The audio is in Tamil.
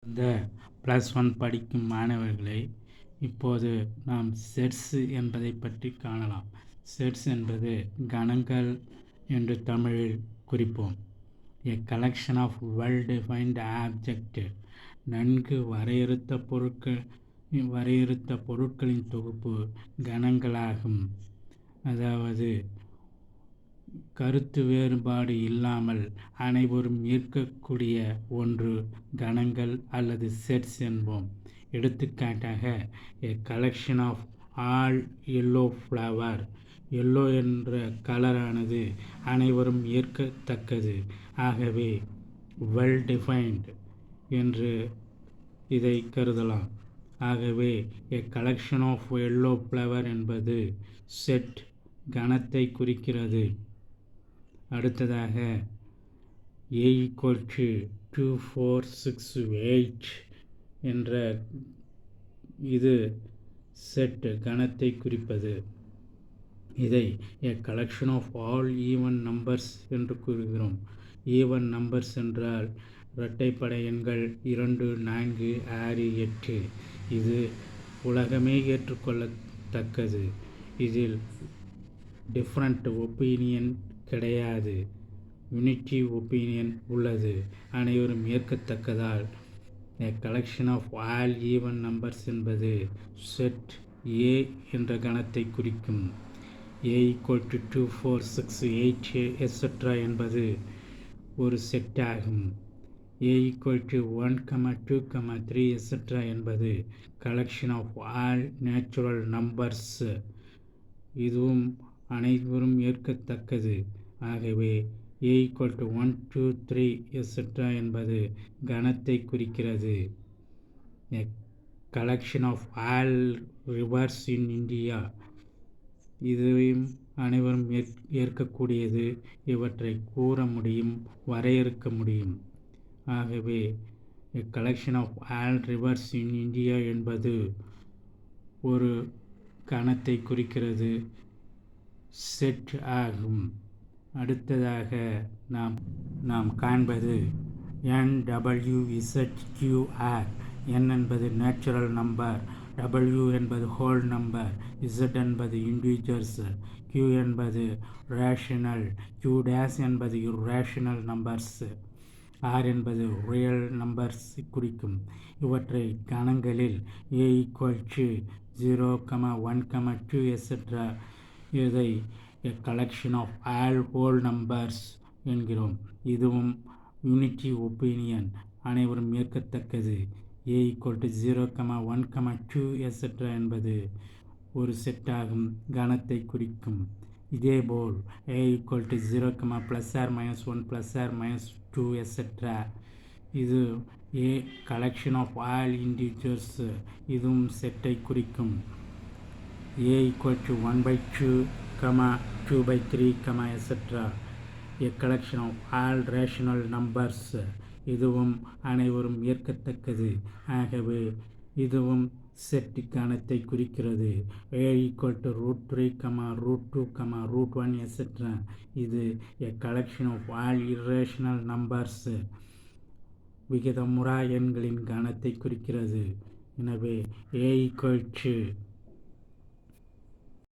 இந்த +1 படிக்கும் மாணவர்களே, இப்போது நாம் செட்ஸ் என்பதை பற்றி காணலாம். செட்ஸ் என்பது கணங்கள் என்று தமிழில் குறிப்போம். A collection of well-defined objects, நன்கு வரையறுத்த பொருட்களின் தொகுப்பு கணங்களாகும். அதாவது கருத்து வேறுபாடு இல்லாமல் அனைவரும் ஈர்க்கக்கூடிய ஒன்று கணங்கள் அல்லது செட்ஸ் என்போம். எடுத்துக்காட்டாக, a collection of all yellow flower. Yellow என்ற கலரானது அனைவரும் ஏற்கத்தக்கது. ஆகவே வெல் டிஃபைன்ட் என்று இதை கருதலாம். ஆகவே a collection of yellow flower என்பது செட் கணத்தை குறிக்கிறது. அடுத்ததாக A = 2, 4, 6, 8 என்ற இது செட் கணத்தை குறிப்பது. இதை a collection of all even numbers என்று கூறுகிறோம். ஈவன் நம்பர்ஸ் என்றால் இரட்டைப்படை எண்கள் 2, 4, 6, 8. இது உலகமே ஏற்றுக்கொள்ளத்தக்கது. இதில் டிஃப்ரெண்ட் ஒப்பீனியன் கிடையாது. யூனிட்டி ஒப்பீனியன் உள்ளது. அனைவரும் ஏற்கத்தக்கதால் a collection of all even numbers என்பது செட் A என்ற கணத்தை குறிக்கும். A = 2, 4, 6, 8 etc. என்பது ஒரு செட்டாகும். A = 1, 2, 3 etc. என்பது collection of all natural numbers. இதுவும் அனைவரும் ஏற்கத்தக்கது. ஆகவே A = 1, 2, 3 etc. என்பது கணத்தை குறிக்கிறது. A collection of all rivers in India. இதுவும் அனைவரும் ஏற்கக்கூடியது. இவற்றை கூற முடியும், வரையறுக்க முடியும். ஆகவே a collection of all rivers in India என்பது ஒரு கணத்தை குறிக்கிறது, செட் ஆகும். அடுத்ததாக நாம் காண்பது NWZQR. N என்பது நேச்சுரல் நம்பர், W என்பது ஹோல் நம்பர், Z என்பது இண்டிவிஜுவல்ஸ், Q என்பது ரேஷனல், Q' என்பது இர்ரேஷனல் நம்பர்ஸ், R என்பது ரியல் நம்பர்ஸ் குறிக்கும். இவற்றை கணங்களில் A = 0, 1, 2 etc. இதை a collection of all whole numbers என்கிறோம். இதுவும் யூனிட்டி ஒப்பீனியன், அனைவரும் ஏற்கத்தக்கது. A = 0, 1, 2 etc. என்பது ஒரு செட்டாகும், கணத்தை குறிக்கும். இதேபோல் A = 0, ±1, ±2 etc. இது A collection of all integers. இதுவும் செட்டை குறிக்கும். A = 1/2, 2/3 etc. a collection of all rational numbers. இதுவும் அனைவரும் ஏற்கத்தக்கது. ஆகவே இதுவும் செட் கணத்தை குறிக்கிறது. A = √3, √2, √1 etc. இது a collection of all irrational numbers. விகிதமுறா எண்களின் கணத்தை குறிக்கிறது. எனவே A =